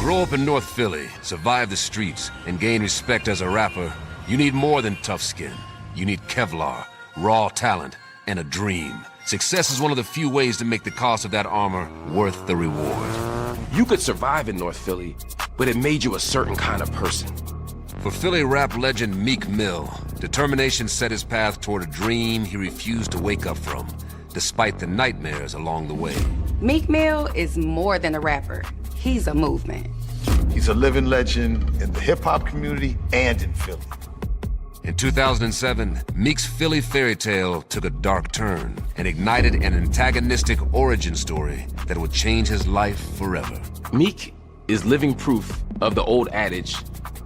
grow up in North Philly, survive the streets, and gain respect as a rapper, you need more than tough skin. You need Kevlar, raw talent, and a dream. Success is one of the few ways to make the cost of that armor worth the reward. You could survive in North Philly, but it made you a certain kind of person. For Philly rap legend Meek Mill, determination set his path toward a dream he refused to wake up from, despite the nightmares along the way. Meek Mill is more than a rapper. He's a movement. He's a living legend in the hip-hop community and in Philly. In 2007, Meek's Philly fairy tale took a dark turn and ignited an antagonistic origin story that would change his life forever. Meek is living proof of the old adage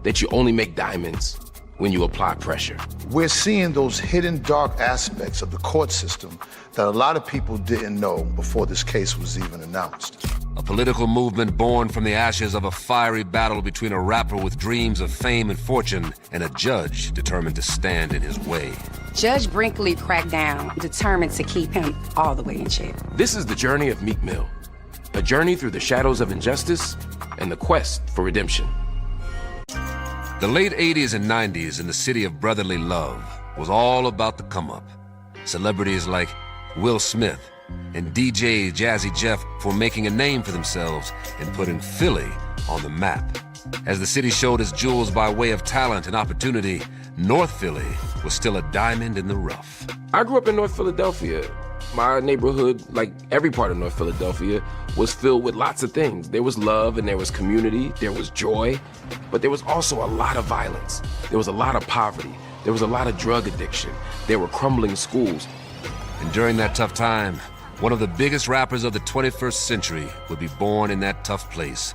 that you only make diamonds when you apply pressure. We're seeing those hidden dark aspects of the court system that a lot of people didn't know before this case was even announced. A political movement born from the ashes of a fiery battle between a rapper with dreams of fame and fortune and a judge determined to stand in his way. Judge Brinkley cracked down, determined to keep him all the way in check. This is the journey of Meek Mill, a journey through the shadows of injustice and the quest for redemption. The late 80s and 90s in the city of brotherly love was all about the come-up. Celebrities like Will Smith and DJ Jazzy Jeff were making a name for themselves and putting Philly on the map. As the city showed its jewels by way of talent and opportunity, North Philly was still a diamond in the rough. I grew up in North Philadelphia. My neighborhood, like every part of North Philadelphia, was filled with lots of things. There was love and there was community, there was joy, but there was also a lot of violence. There was a lot of poverty. There was a lot of drug addiction. There were crumbling schools. And during that tough time, one of the biggest rappers of the 21st century would be born in that tough place.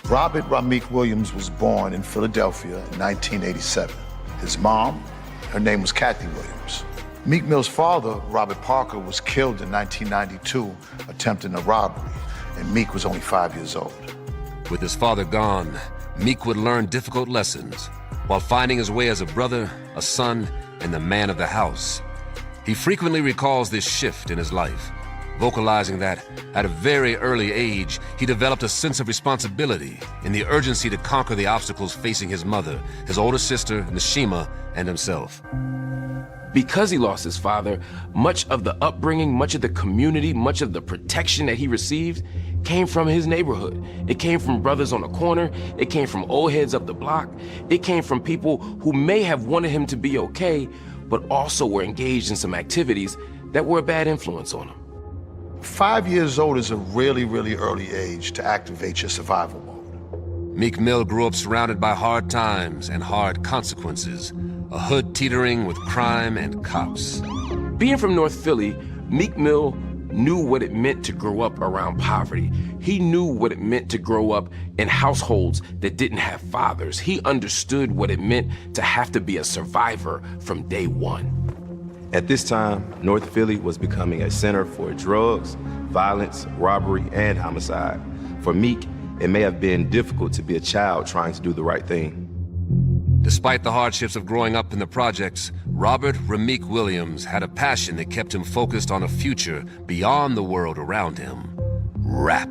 Robert Rameek Williams was born in Philadelphia in 1987. His mom, her name was Kathy Williams. Meek Mill's father, Robert Parker, was killed in 1992 attempting a robbery, and Meek was only 5 years old. With his father gone, Meek would learn difficult lessons while finding his way as a brother, a son, and the man of the house. He frequently recalls this shift in his life, vocalizing that at a very early age, he developed a sense of responsibility and the urgency to conquer the obstacles facing his mother, his older sister, Nashima, and himself. Because he lost his father, much of the upbringing, much of the community, much of the protection that he received came from his neighborhood. It came from brothers on the corner. It came from old heads up the block. It came from people who may have wanted him to be okay, but also were engaged in some activities that were a bad influence on him. 5 years old is a really, really early age to activate your survival mode. Meek Mill grew up surrounded by hard times and hard consequences, a hood teetering with crime and cops. Being from North Philly, Meek Mill knew what it meant to grow up around poverty. He knew what it meant to grow up in households that didn't have fathers. He understood what it meant to have to be a survivor from day one. At this time, North Philly was becoming a center for drugs, violence, robbery, and homicide. For Meek, it may have been difficult to be a child trying to do the right thing. Despite the hardships of growing up in the projects, Robert Rameek Williams had a passion that kept him focused on a future beyond the world around him: rap.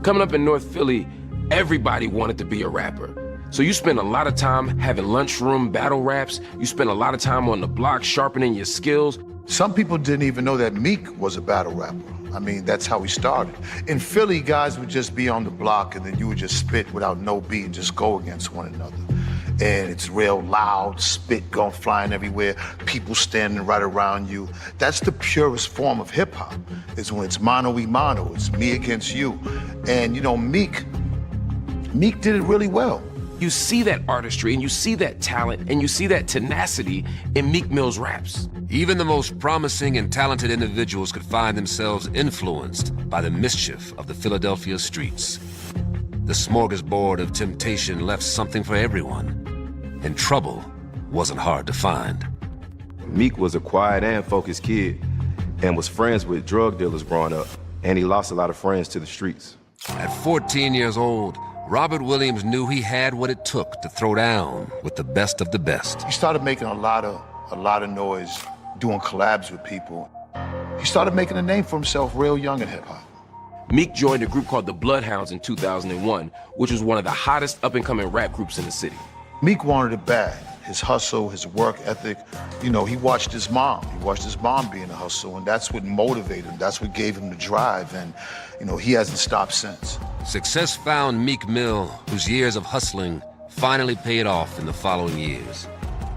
Coming up in North Philly, everybody wanted to be a rapper. So you spend a lot of time having lunchroom battle raps. You spend a lot of time on the block sharpening your skills. Some people didn't even know that Meek was a battle rapper. I mean, that's how he started. In Philly, guys would just be on the block and then you would just spit without no beat and just go against one another. And it's real loud, spit going flying everywhere, people standing right around you. That's the purest form of hip hop, is when it's mano y mano, it's me against you. And you know, Meek did it really well. You see that artistry and you see that talent and you see that tenacity in Meek Mill's raps. Even the most promising and talented individuals could find themselves influenced by the mischief of the Philadelphia streets. The smorgasbord of temptation left something for everyone, and trouble wasn't hard to find. Meek was a quiet and focused kid and was friends with drug dealers growing up, and he lost a lot of friends to the streets. At 14 years old, Robert Williams knew he had what it took to throw down with the best of the best. He started making a lot of noise, doing collabs with people. He started making a name for himself real young in hip hop. Meek joined a group called the Bloodhounds in 2001, which was one of the hottest up-and-coming rap groups in the city. Meek wanted it bad. His hustle, his work ethic. You know, he watched his mom. He watched his mom being a hustle, and that's what motivated him. That's what gave him the drive, and, you know, he hasn't stopped since. Success found Meek Mill, whose years of hustling finally paid off in the following years.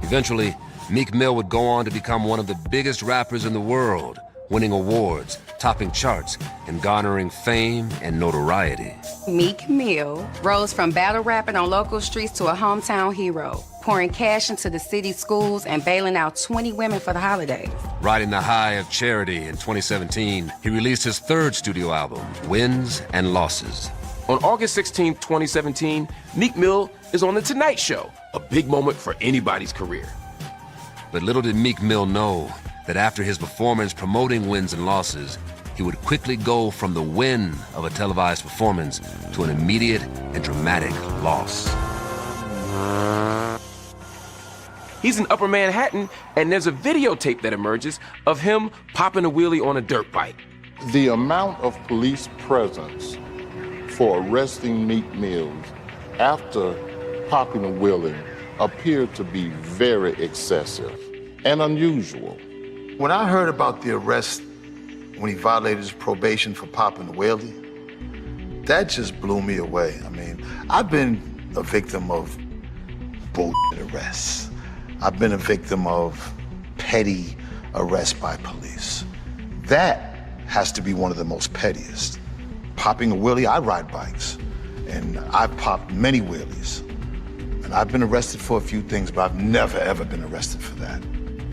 Eventually, Meek Mill would go on to become one of the biggest rappers in the world, winning awards, topping charts, and garnering fame and notoriety. Meek Mill rose from battle rapping on local streets to a hometown hero, pouring cash into the city's schools and bailing out 20 women for the holidays. Riding the high of charity in 2017, he released his third studio album, Wins and Losses. On August 16, 2017, Meek Mill is on The Tonight Show, a big moment for anybody's career. But little did Meek Mill know that after his performance promoting Wins and Losses, he would quickly go from the win of a televised performance to an immediate and dramatic loss. He's in Upper Manhattan, and there's a videotape that emerges of him popping a wheelie on a dirt bike. The amount of police presence for arresting Meek Mill after popping a wheelie appeared to be very excessive and unusual. When I heard about the arrest when he violated his probation for popping the wheelie, that just blew me away. I mean, I've been a victim of bullshit arrests. I've been a victim of petty arrests by police. That has to be one of the most pettiest. Popping a wheelie, I ride bikes, and I've popped many wheelies. And I've been arrested for a few things, but I've never, ever been arrested for that.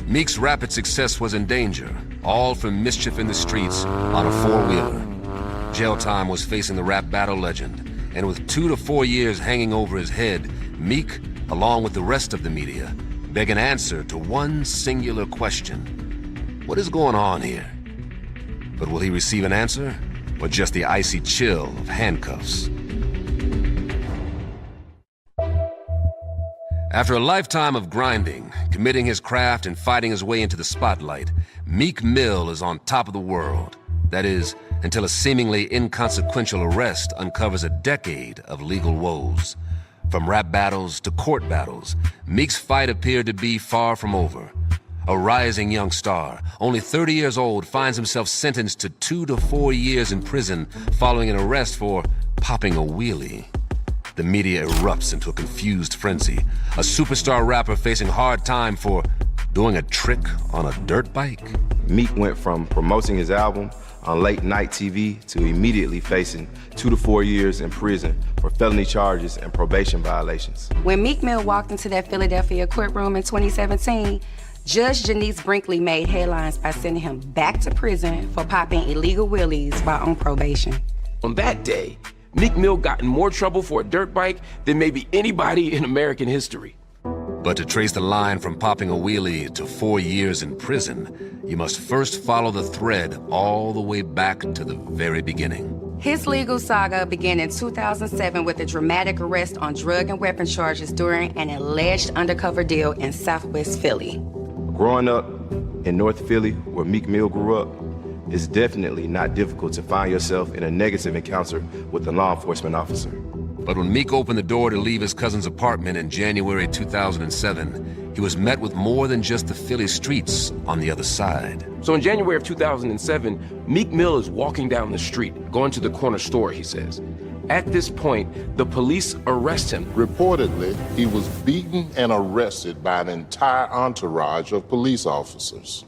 Meek's rapid success was in danger, all from mischief in the streets on a four-wheeler. Jail time was facing the rap battle legend, and with 2 to 4 years hanging over his head, Meek, along with the rest of the media, beg an answer to one singular question. What is going on here? But will he receive an answer, or just the icy chill of handcuffs? After a lifetime of grinding, committing his craft and fighting his way into the spotlight, Meek Mill is on top of the world. That is, until a seemingly inconsequential arrest uncovers a decade of legal woes. From rap battles to court battles, Meek's fight appeared to be far from over. A rising young star, only 30 years old, finds himself sentenced to 2 to 4 years in prison following an arrest for popping a wheelie. The media erupts into a confused frenzy. A superstar rapper facing hard time for doing a trick on a dirt bike? Meek went from promoting his album on late night TV to immediately facing 2 to 4 years in prison for felony charges and probation violations. When Meek Mill walked into that Philadelphia courtroom in 2017, Judge Janice Brinkley made headlines by sending him back to prison for popping illegal wheelies while on probation. On that day, Meek Mill got in more trouble for a dirt bike than maybe anybody in American history. But to trace the line from popping a wheelie to 4 years in prison, you must first follow the thread all the way back to the very beginning. His legal saga began in 2007 with a dramatic arrest on drug and weapon charges during an alleged undercover deal in Southwest Philly. Growing up in North Philly, where Meek Mill grew up, it's definitely not difficult to find yourself in a negative encounter with a law enforcement officer. But when Meek opened the door to leave his cousin's apartment in January 2007, he was met with more than just the Philly streets on the other side. So in January of 2007, Meek Mill is walking down the street, going to the corner store, he says. At this point, the police arrest him. Reportedly, he was beaten and arrested by an entire entourage of police officers.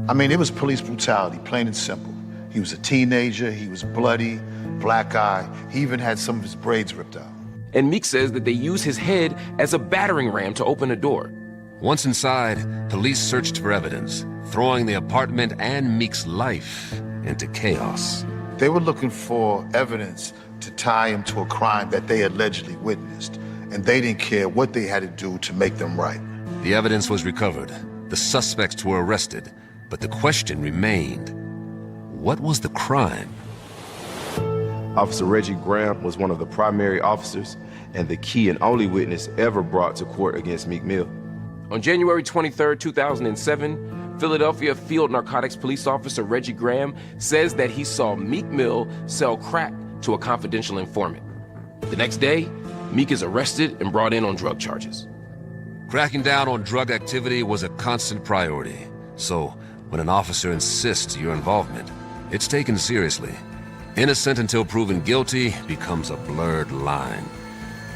I mean, it was police brutality, plain and simple. He was a teenager, he was bloody, black eye. He even had some of his braids ripped out. And Meek says that they use his head as a battering ram to open a door. Once inside, police searched for evidence, throwing the apartment and Meek's life into chaos. They were looking for evidence to tie him to a crime that they allegedly witnessed, and they didn't care what they had to do to make them right. The evidence was recovered. The suspects were arrested, but the question remained, what was the crime? Officer Reggie Graham was one of the primary officers and the key and only witness ever brought to court against Meek Mill. On January 23, 2007, Philadelphia Field Narcotics Police Officer Reggie Graham says that he saw Meek Mill sell crack to a confidential informant. The next day, Meek is arrested and brought in on drug charges. Cracking down on drug activity was a constant priority. So, when an officer insists your involvement, it's taken seriously. Innocent until proven guilty becomes a blurred line.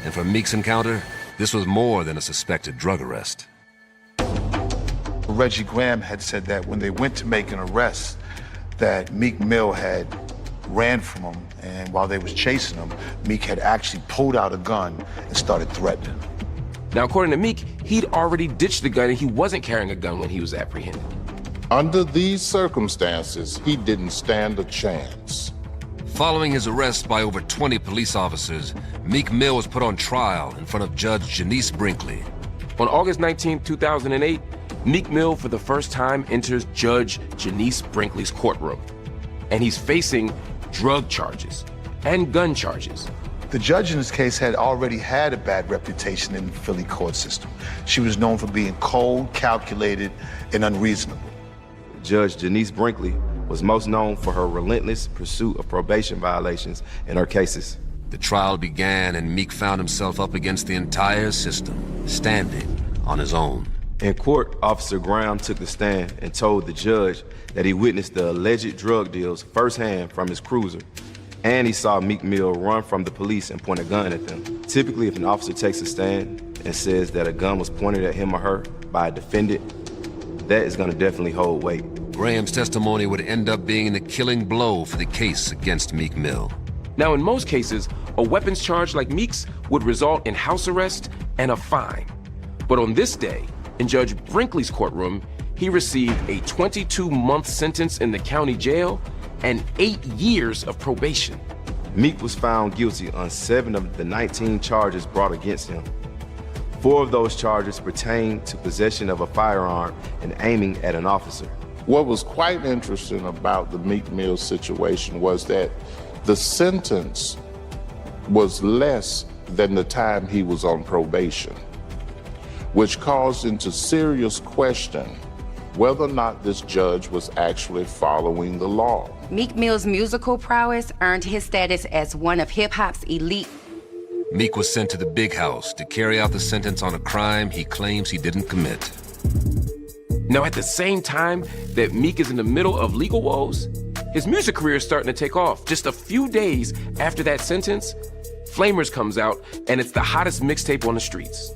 And for Meek's encounter, this was more than a suspected drug arrest. Reggie Graham had said that when they went to make an arrest, that Meek Mill had ran from him, and while they was chasing him, Meek had actually pulled out a gun and started threatening him. Now, according to Meek, he'd already ditched the gun and he wasn't carrying a gun when he was apprehended. Under these circumstances, he didn't stand a chance. Following his arrest by over 20 police officers, Meek Mill was put on trial in front of Judge Janice Brinkley. On August 19, 2008, Meek Mill for the first time enters Judge Janice Brinkley's courtroom. And he's facing drug charges and gun charges. The judge in this case had already had a bad reputation in the Philly court system. She was known for being cold, calculated, and unreasonable. Judge Janice Brinkley was most known for her relentless pursuit of probation violations in her cases. The trial began and Meek found himself up against the entire system, standing on his own. In court, Officer Graham took the stand and told the judge that he witnessed the alleged drug deals firsthand from his cruiser, and he saw Meek Mill run from the police and point a gun at them. Typically, if an officer takes a stand and says that a gun was pointed at him or her by a defendant, that is going to definitely hold weight. Graham's testimony would end up being the killing blow for the case against Meek Mill. Now, in most cases, a weapons charge like Meek's would result in house arrest and a fine. But on this day, in Judge Brinkley's courtroom, he received a 22-month sentence in the county jail and 8 years of probation. Meek was found guilty on 7 of the 19 charges brought against him. 4 of those charges pertain to possession of a firearm and aiming at an officer. What was quite interesting about the Meek Mill situation was that the sentence was less than the time he was on probation, which caused into serious question whether or not this judge was actually following the law. Meek Mill's musical prowess earned his status as one of hip-hop's elite. Meek was sent to the big house to carry out the sentence on a crime he claims he didn't commit. Now, at the same time that Meek is in the middle of legal woes, his music career is starting to take off. Just a few days after that sentence, Flamers comes out, and it's the hottest mixtape on the streets.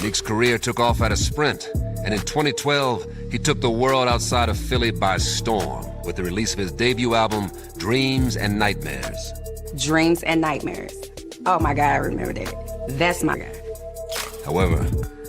Meek's career took off at a sprint, and in 2012, he took the world outside of Philly by storm with the release of his debut album, Dreams and Nightmares. Dreams and Nightmares. Oh my God, I remember that. That's my guy. However,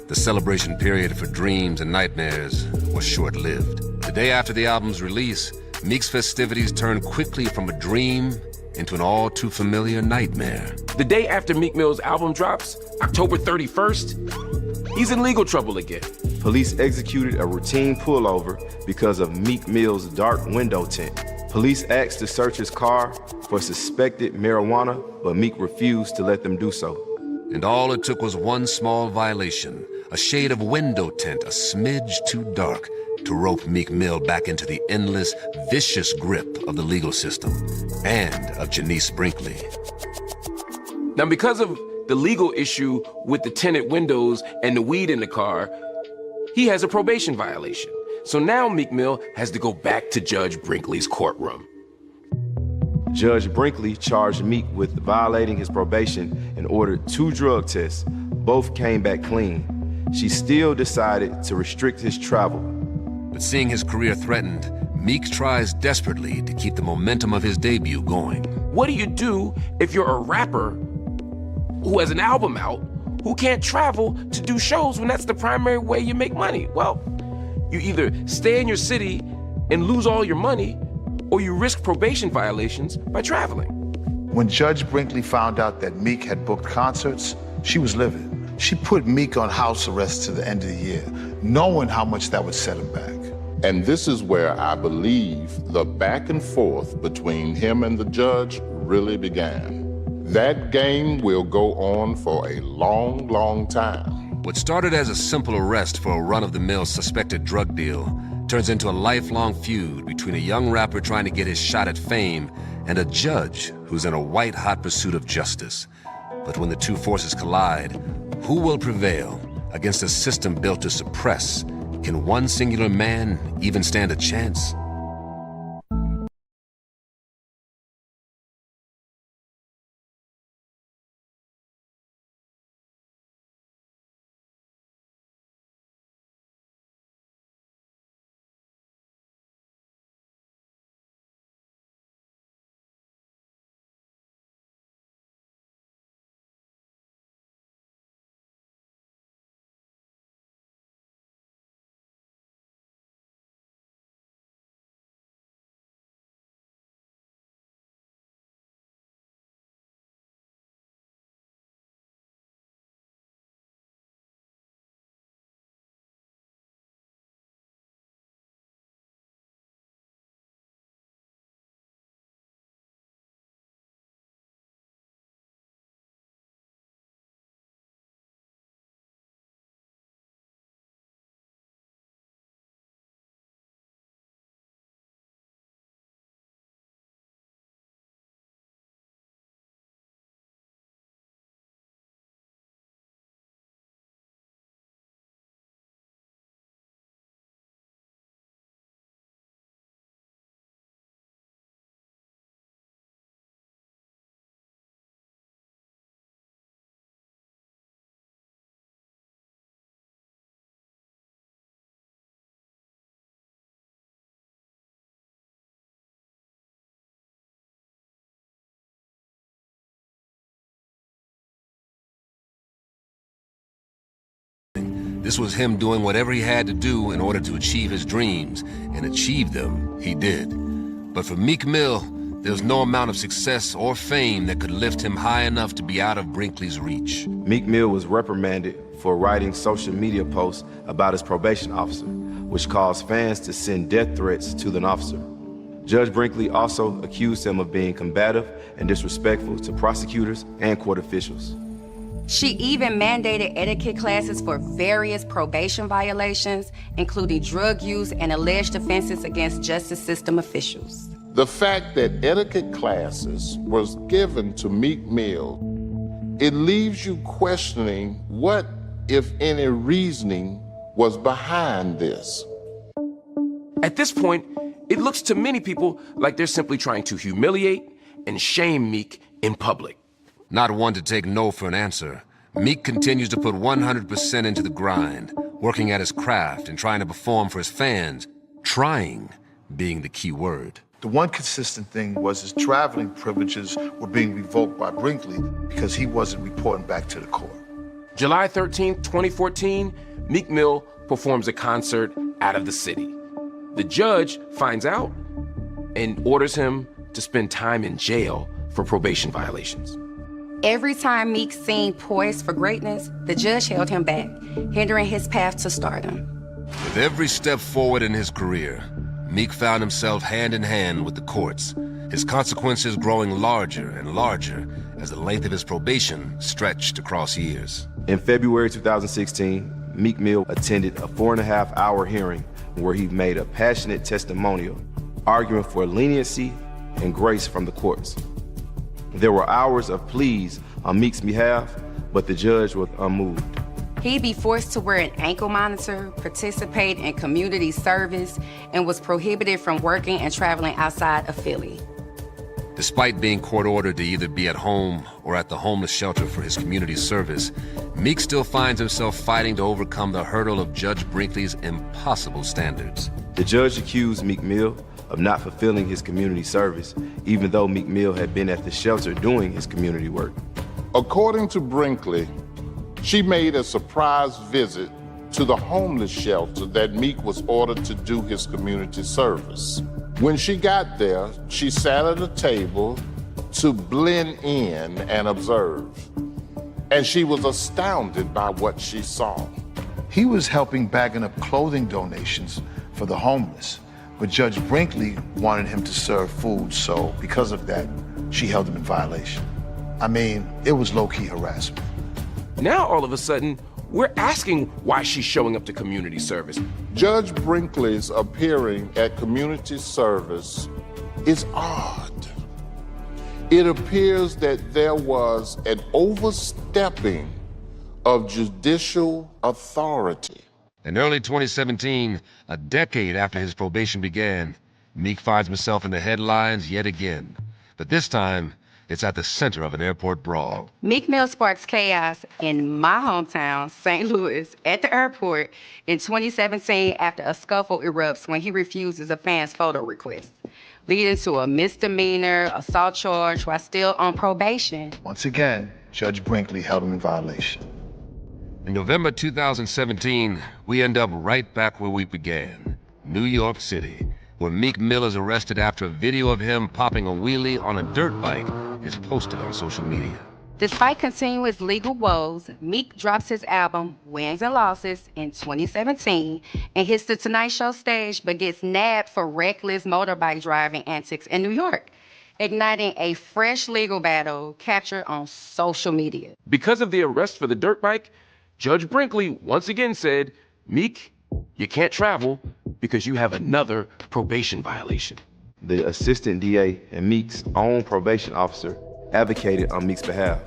the celebration period for Dreams and Nightmares was short-lived. The day after the album's release, Meek's festivities turned quickly from a dream into an all-too-familiar nightmare. The day after Meek Mill's album drops, October 31st, he's in legal trouble again. Police executed a routine pullover because of Meek Mill's dark window tint. Police asked to search his car for suspected marijuana, but Meek refused to let them do so. And all it took was one small violation, a shade of window tint, a smidge too dark, to rope Meek Mill back into the endless, vicious grip of the legal system and of Janice Brinkley. Now, because of the legal issue with the tinted windows and the weed in the car, he has a probation violation. So now Meek Mill has to go back to Judge Brinkley's courtroom. Judge Brinkley charged Meek with violating his probation and ordered 2 drug tests. Both came back clean. She still decided to restrict his travel. But seeing his career threatened, Meek tries desperately to keep the momentum of his debut going. What do you do if you're a rapper who has an album out, who can't travel to do shows when that's the primary way you make money? Well, you either stay in your city and lose all your money, or you risk probation violations by traveling. When Judge Brinkley found out that Meek had booked concerts, she was livid. She put Meek on house arrest to the end of the year, knowing how much that would set him back. And this is where I believe the back and forth between him and the judge really began. That game will go on for a long, long time. What started as a simple arrest for a run-of-the-mill suspected drug deal turns into a lifelong feud between a young rapper trying to get his shot at fame and a judge who's in a white-hot pursuit of justice. But when the two forces collide, who will prevail against a system built to suppress? Can one singular man even stand a chance? This was him doing whatever he had to do in order to achieve his dreams, and achieve them he did. But for Meek Mill, there was no amount of success or fame that could lift him high enough to be out of Brinkley's reach. Meek Mill was reprimanded for writing social media posts about his probation officer, which caused fans to send death threats to the officer. Judge Brinkley also accused him of being combative and disrespectful to prosecutors and court officials. She even mandated etiquette classes for various probation violations, including drug use and alleged offenses against justice system officials. The fact that etiquette classes was given to Meek Mill, it leaves you questioning what, if any, reasoning was behind this. At this point, it looks to many people like they're simply trying to humiliate and shame Meek in public. Not one to take no for an answer, Meek continues to put 100% into the grind, working at his craft and trying to perform for his fans, trying being the key word. The one consistent thing was his traveling privileges were being revoked by Brinkley because he wasn't reporting back to the court. July 13, 2014, Meek Mill performs a concert out of the city. The judge finds out and orders him to spend time in jail for probation violations. Every time Meek seemed poised for greatness, the judge held him back, hindering his path to stardom. With every step forward in his career, Meek found himself hand in hand with the courts, his consequences growing larger and larger as the length of his probation stretched across years. In February 2016, Meek Mill attended a 4.5-hour hearing where he made a passionate testimonial, arguing for leniency and grace from the courts. There were hours of pleas on Meek's behalf, but the judge was unmoved. He'd be forced to wear an ankle monitor, participate in community service, and was prohibited from working and traveling outside of Philly. Despite being court-ordered to either be at home or at the homeless shelter for his community service, Meek still finds himself fighting to overcome the hurdle of Judge Brinkley's impossible standards. The judge accused Meek Mill of not fulfilling his community service, even though Meek Mill had been at the shelter doing his community work. According to Brinkley, she made a surprise visit to the homeless shelter that Meek was ordered to do his community service. When she got there, she sat at a table to blend in and observe. And she was astounded by what she saw. He was helping bagging up clothing donations for the homeless, but Judge Brinkley wanted him to serve food, so because of that, she held him in violation. I mean, it was low-key harassment. Now, all of a sudden, We're asking why she's showing up to community service. Judge Brinkley's appearing at community service is odd. It appears that there was an overstepping of judicial authority. In early 2017, a decade after his probation began, Meek finds himself in the headlines yet again. But this time, it's at the center of an airport brawl. Meek Mill sparks chaos in my hometown, St. Louis, at the airport in 2017 after a scuffle erupts when he refuses a fan's photo request, leading to a misdemeanor assault charge while still on probation. Once again, Judge Brinkley held him in violation. In November 2017, we end up right back where we began, New York City, where Meek Mill is arrested after a video of him popping a wheelie on a dirt bike is posted on social media. Despite continuous legal woes, Meek drops his album, Wins and Losses, in 2017 and hits the Tonight Show stage but gets nabbed for reckless motorbike driving antics in New York, igniting a fresh legal battle captured on social media. Because of the arrest for the dirt bike, Judge Brinkley once again said, Meek, you can't travel because you have another probation violation. The assistant DA and Meek's own probation officer advocated on Meek's behalf.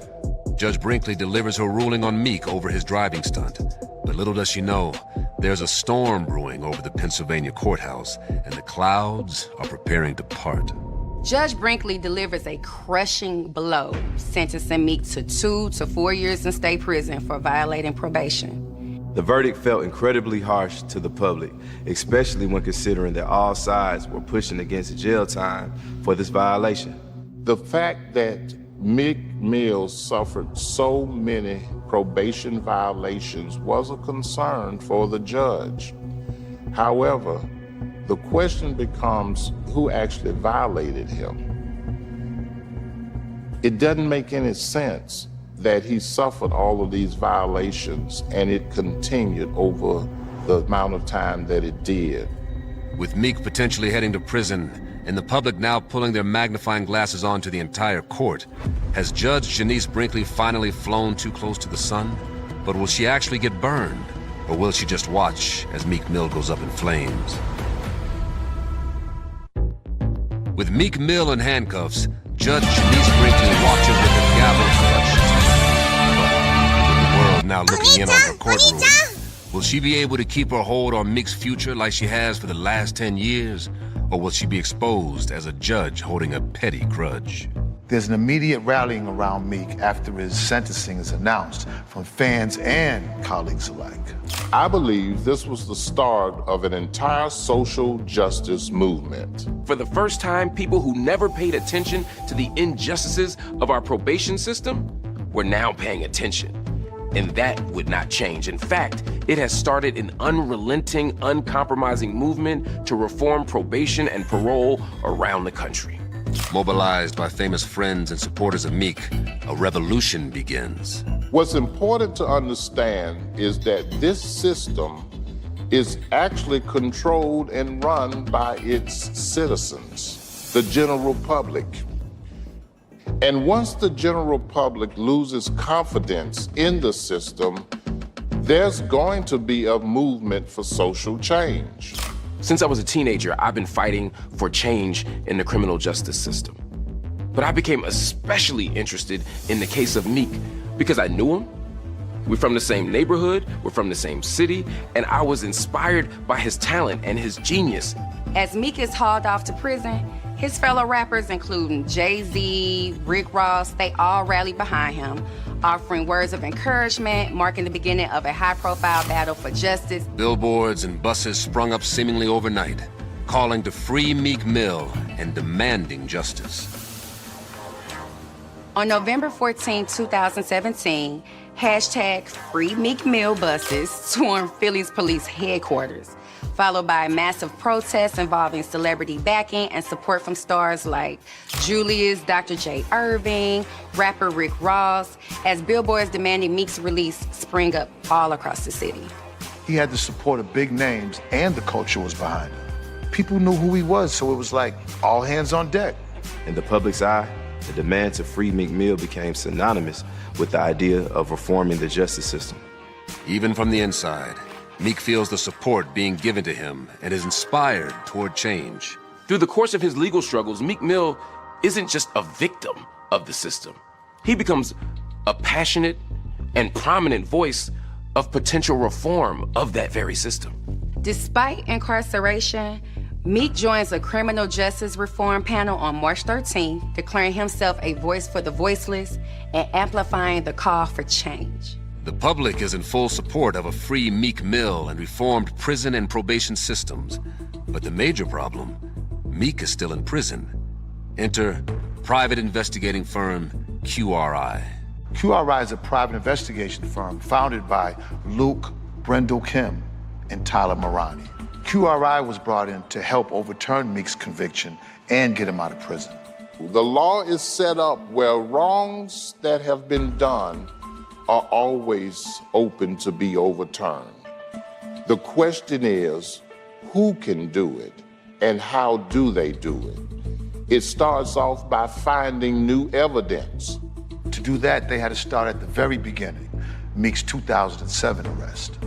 Judge Brinkley delivers her ruling on Meek over his driving stunt. But little does she know, there's a storm brewing over the Pennsylvania courthouse, and the clouds are preparing to part. Judge Brinkley delivers a crushing blow, sentencing Meek to 2 to 4 years in state prison for violating probation. The verdict felt incredibly harsh to the public, especially when considering that all sides were pushing against jail time for this violation. The fact that Meek Mill suffered so many probation violations was a concern for the judge. However, the question becomes who actually violated him. It doesn't make any sense that he suffered all of these violations and it continued over the amount of time that it did. With Meek potentially heading to prison and the public now pulling their magnifying glasses onto the entire court, has Judge Janice Brinkley finally flown too close to the sun? But will she actually get burned? Or will she just watch as Meek Mill goes up in flames? With Meek Mill in handcuffs, Judge Janice Brinkley watches with the gavel clutched. But with the world now looking in on her courtroom, will she be able to keep her hold on Meek's future like she has for the last 10 years? Or will she be exposed as a judge holding a petty grudge? There's an immediate rallying around Meek after his sentencing is announced from fans and colleagues alike. I believe this was the start of an entire social justice movement. For the first time, people who never paid attention to the injustices of our probation system were now paying attention. And that would not change. In fact, it has started an unrelenting, uncompromising movement to reform probation and parole around the country. Mobilized by famous friends and supporters of Meek, a revolution begins. What's important to understand is that this system is actually controlled and run by its citizens, the general public. And once the general public loses confidence in the system, there's going to be a movement for social change. Since I was a teenager, I've been fighting for change in the criminal justice system. But I became especially interested in the case of Meek because I knew him. We're from the same neighborhood, we're from the same city, and I was inspired by his talent and his genius. As Meek is hauled off to prison, his fellow rappers, including Jay-Z, Rick Ross, they all rally behind him, offering words of encouragement, marking the beginning of a high-profile battle for justice. Billboards and buses sprung up seemingly overnight, calling to free Meek Mill and demanding justice. On November 14, 2017, #FreeMeekMill buses swarmed Philly's police headquarters, followed by a massive protest involving celebrity backing and support from stars like Julius, Dr. J. Irving, rapper Rick Ross, as billboards demanding Meek's release spring up all across the city. He had the support of big names and the culture was behind him. People knew who he was, so it was like all hands on deck. In the public's eye, the demand to free Meek Mill became synonymous with the idea of reforming the justice system. Even from the inside, Meek feels the support being given to him and is inspired toward change. Through the course of his legal struggles, Meek Mill isn't just a victim of the system. He becomes a passionate and prominent voice of potential reform of that very system. Despite incarceration, Meek joins a criminal justice reform panel on March 13th, declaring himself a voice for the voiceless and amplifying the call for change. The public is in full support of a free Meek Mill and reformed prison and probation systems. But the major problem, Meek is still in prison. Enter private investigating firm QRI. QRI is a private investigation firm founded by Luke, Brendel Kim, and Tyler Marani. QRI was brought in to help overturn Meek's conviction and get him out of prison. The law is set up where wrongs that have been done are always open to be overturned. The question is, who can do it and how do they do it? It starts off by finding new evidence. To do that, they had to start at the very beginning, Meek's 2007 arrest.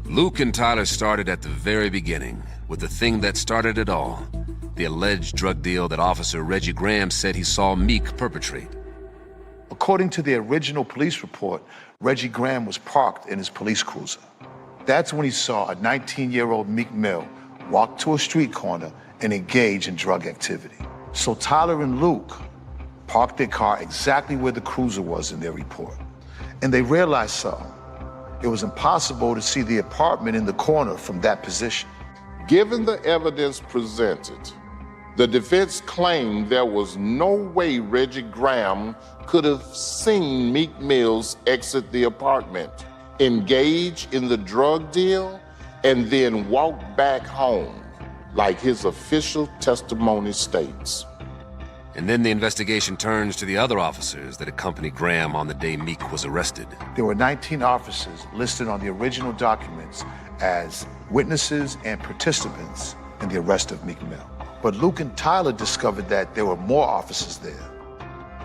Luke and Tyler started at the very beginning with the thing that started it all, the alleged drug deal that Officer Reggie Graham said he saw Meek perpetrate. According to the original police report, Reggie Graham was parked in his police cruiser. That's when he saw a 19-year-old Meek Mill walk to a street corner and engage in drug activity. So Tyler and Luke parked their car exactly where the cruiser was in their report. And they realized something. It was impossible to see the apartment in the corner from that position. Given the evidence presented, the defense claimed there was no way Reggie Graham could have seen Meek Mills exit the apartment, engage in the drug deal, and then walk back home, like his official testimony states. And then the investigation turns to the other officers that accompanied Graham on the day Meek was arrested. There were 19 officers listed on the original documents as witnesses and participants in the arrest of Meek Mill. But Luke and Tyler discovered that there were more officers there.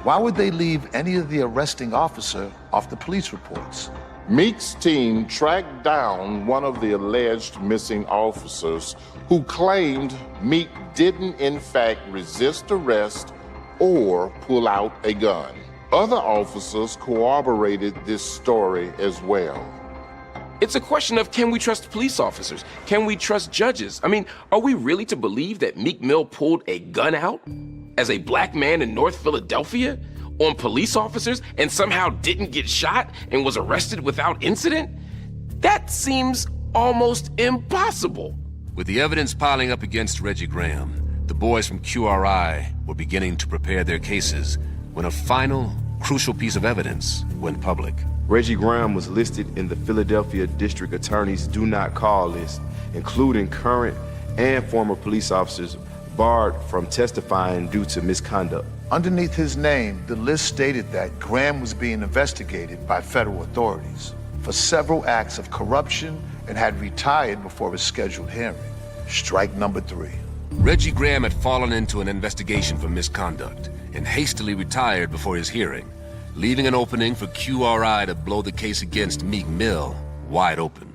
Why would they leave any of the arresting officer off the police reports? Meek's team tracked down one of the alleged missing officers who claimed Meek didn't in fact resist arrest or pull out a gun. Other officers corroborated this story as well. It's a question of, can we trust police officers? Can we trust judges? I mean, are we really to believe that Meek Mill pulled a gun out as a black man in North Philadelphia on police officers and somehow didn't get shot and was arrested without incident? That seems almost impossible. With the evidence piling up against Reggie Graham, the boys from QRI were beginning to prepare their cases when a final, crucial piece of evidence went public. Reggie Graham was listed in the Philadelphia District Attorney's Do Not Call list, including current and former police officers barred from testifying due to misconduct. Underneath his name, the list stated that Graham was being investigated by federal authorities for several acts of corruption and had retired before his scheduled hearing. Strike number 3. Reggie Graham had fallen into an investigation for misconduct and hastily retired before his hearing, leaving an opening for QRI to blow the case against Meek Mill wide open.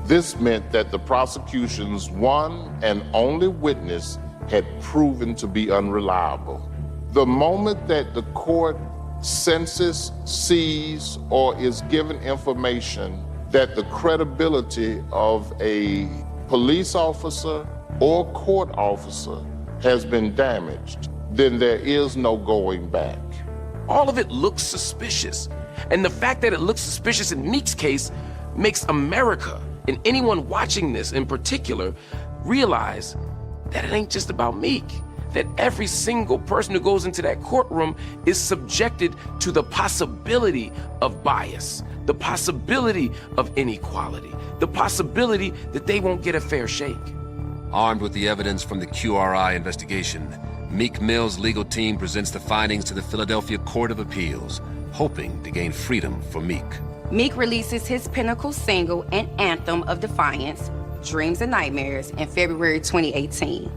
This meant that the prosecution's one and only witness had proven to be unreliable. The moment that the court senses, sees, or is given information that the credibility of a police officer or court officer has been damaged, then there is no going back. All of it looks suspicious. And the fact that it looks suspicious in Meek's case makes America, and anyone watching this in particular, realize that it ain't just about Meek. That every single person who goes into that courtroom is subjected to the possibility of bias, the possibility of inequality, the possibility that they won't get a fair shake. Armed with the evidence from the QRI investigation, Meek Mill's legal team presents the findings to the Philadelphia Court of Appeals, hoping to gain freedom for Meek. Meek releases his pinnacle single and anthem of defiance, Dreams and Nightmares, in February 2018.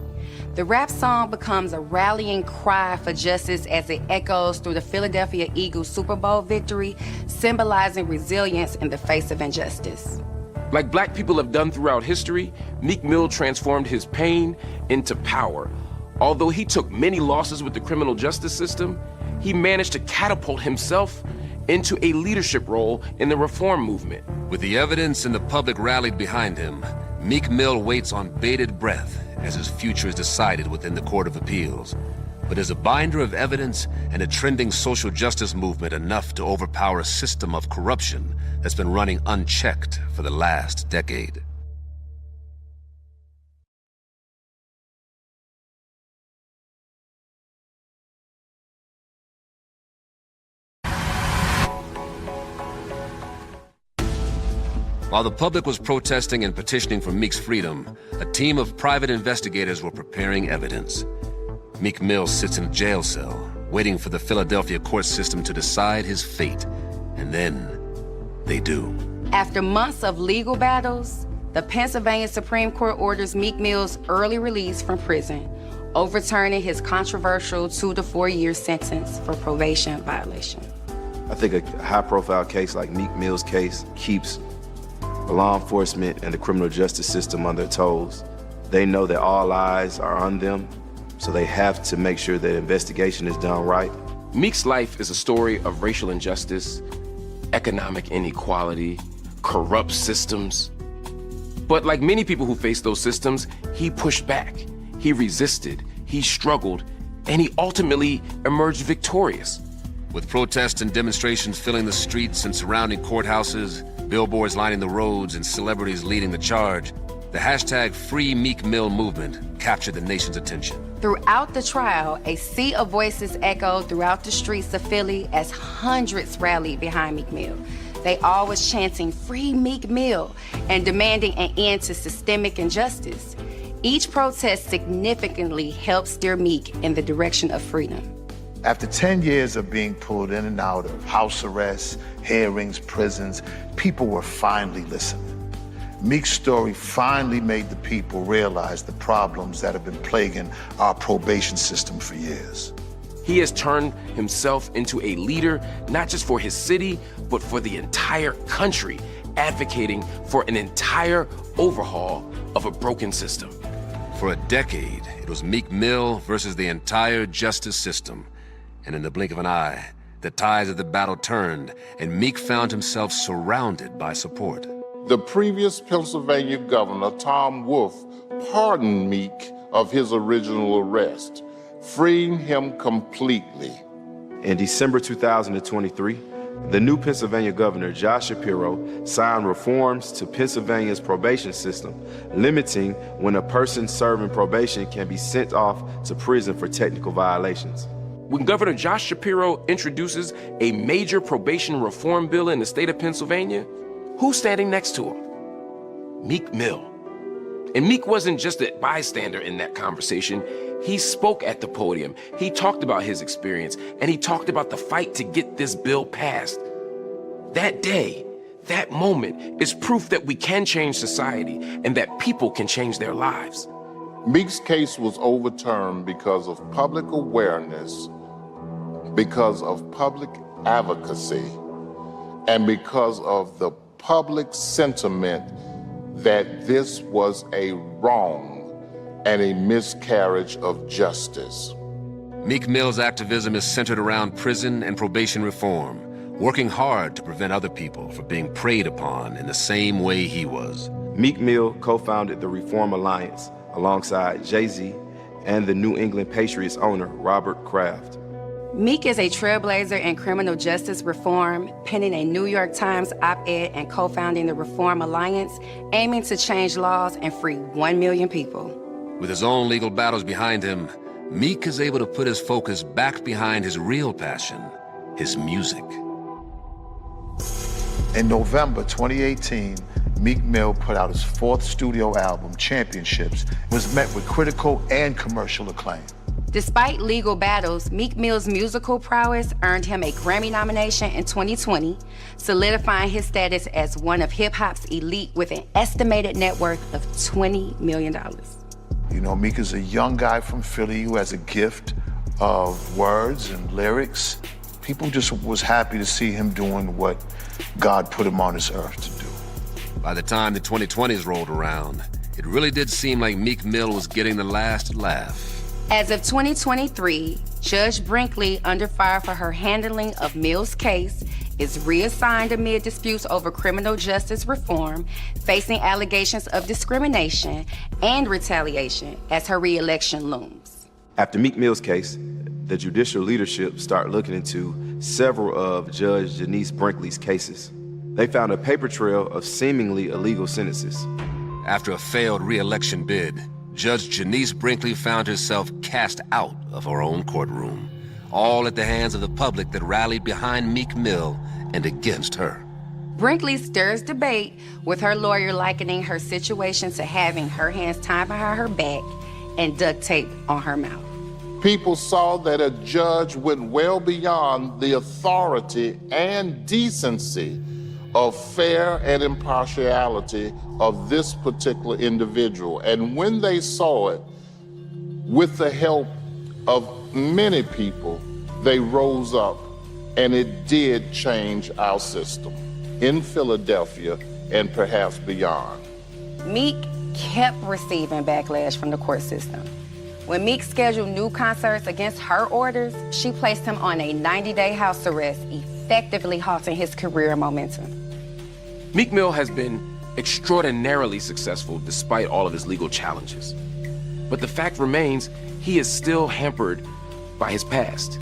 The rap song becomes a rallying cry for justice as it echoes through the Philadelphia Eagles Super Bowl victory, symbolizing resilience in the face of injustice. Like Black people have done throughout history, Meek Mill transformed his pain into power. Although he took many losses with the criminal justice system, he managed to catapult himself into a leadership role in the reform movement. With the evidence and the public rallied behind him, Meek Mill waits on bated breath as his future is decided within the Court of Appeals. But is a binder of evidence and a trending social justice movement enough to overpower a system of corruption that's been running unchecked for the last decade? While the public was protesting and petitioning for Meek's freedom, a team of private investigators were preparing evidence. Meek Mill sits in a jail cell, waiting for the Philadelphia court system to decide his fate. And then, they do. After months of legal battles, the Pennsylvania Supreme Court orders Meek Mill's early release from prison, overturning his controversial 2 to 4 year sentence for probation violation. I think a high-profile case like Meek Mill's case keeps law enforcement and the criminal justice system on their toes. They know that all eyes are on them, so they have to make sure that investigation is done right. Meek's life is a story of racial injustice, economic inequality, corrupt systems. But like many people who face those systems, he pushed back, he resisted, he struggled, and he ultimately emerged victorious. With protests and demonstrations filling the streets and surrounding courthouses, billboards lining the roads, and celebrities leading the charge, the hashtag Free Meek Mill movement captured the nation's attention. Throughout the trial, a sea of voices echoed throughout the streets of Philly as hundreds rallied behind Meek Mill. They all was chanting, "Free Meek Mill," and demanding an end to systemic injustice. Each protest significantly helped steer Meek in the direction of freedom. After 10 years of being pulled in and out of house arrests, hearings, prisons, people were finally listening. Meek's story finally made the people realize the problems that have been plaguing our probation system for years. He has turned himself into a leader, not just for his city, but for the entire country, advocating for an entire overhaul of a broken system. For a decade, it was Meek Mill versus the entire justice system. And in the blink of an eye, the tides of the battle turned, and Meek found himself surrounded by support. The previous Pennsylvania governor, Tom Wolf, pardoned Meek of his original arrest, freeing him completely. In December 2023, the new Pennsylvania governor, Josh Shapiro, signed reforms to Pennsylvania's probation system, limiting when a person serving probation can be sent off to prison for technical violations. When Governor Josh Shapiro introduces a major probation reform bill in the state of Pennsylvania, who's standing next to him? Meek Mill. And Meek wasn't just a bystander in that conversation. He spoke at the podium. He talked about his experience, and he talked about the fight to get this bill passed. That day, that moment is proof that we can change society and that people can change their lives. Meek's case was overturned because of public awareness, because of public advocacy, and because of the public sentiment that this was a wrong and a miscarriage of justice. Meek Mill's activism is centered around prison and probation reform, working hard to prevent other people from being preyed upon in the same way he was. Meek Mill co-founded the Reform Alliance alongside Jay-Z and the New England Patriots owner, Robert Kraft. Meek is a trailblazer in criminal justice reform, penning a New York Times op-ed and co-founding the Reform Alliance, aiming to change laws and free 1 million people. With his own legal battles behind him, Meek is able to put his focus back behind his real passion, his music. In November 2018, Meek Mill put out his 4th studio album, Championships, and was met with critical and commercial acclaim. Despite legal battles, Meek Mill's musical prowess earned him a Grammy nomination in 2020, solidifying his status as one of hip-hop's elite with an estimated net worth of $20 million. You know, Meek is a young guy from Philly who has a gift of words and lyrics. People just was happy to see him doing what God put him on this earth to do. By the time the 2020s rolled around, it really did seem like Meek Mill was getting the last laugh. As of 2023, Judge Brinkley, under fire for her handling of Mill's case, is reassigned amid disputes over criminal justice reform, facing allegations of discrimination and retaliation as her re-election looms. After Meek Mill's case, the judicial leadership started looking into several of Judge Janice Brinkley's cases. They found a paper trail of seemingly illegal sentences. After a failed re-election bid, Judge Janice Brinkley found herself cast out of her own courtroom, all at the hands of the public that rallied behind Meek Mill and against her. Brinkley stirs debate, with her lawyer likening her situation to having her hands tied behind her back and duct tape on her mouth. People saw that a judge went well beyond the authority and decency of fair and impartiality of this particular individual. And when they saw it, with the help of many people, they rose up, and it did change our system in Philadelphia and perhaps beyond. Meek kept receiving backlash from the court system. When Meek scheduled new concerts against her orders, she placed him on a 90-day house arrest, effectively halting his career momentum. Meek Mill has been extraordinarily successful despite all of his legal challenges. But the fact remains, he is still hampered by his past.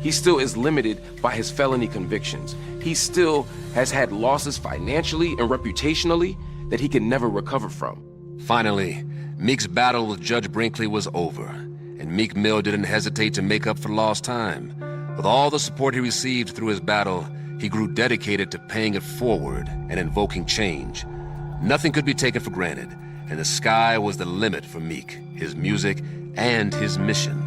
He still is limited by his felony convictions. He still has had losses financially and reputationally that he can never recover from. Finally, Meek's battle with Judge Brinkley was over, and Meek Mill didn't hesitate to make up for lost time. With all the support he received through his battle, he grew dedicated to paying it forward and invoking change. Nothing could be taken for granted, and the sky was the limit for Meek, his music, and his mission.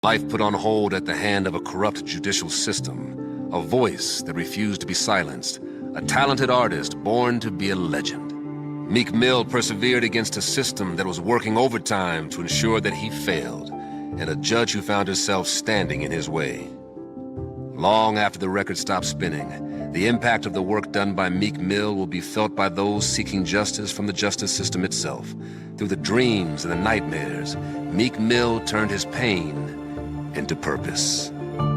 Life put on hold at the hand of a corrupt judicial system, a voice that refused to be silenced, a talented artist born to be a legend. Meek Mill persevered against a system that was working overtime to ensure that he failed, and a judge who found herself standing in his way. Long after the record stopped spinning, the impact of the work done by Meek Mill will be felt by those seeking justice from the justice system itself. Through the dreams and the nightmares, Meek Mill turned his pain into purpose.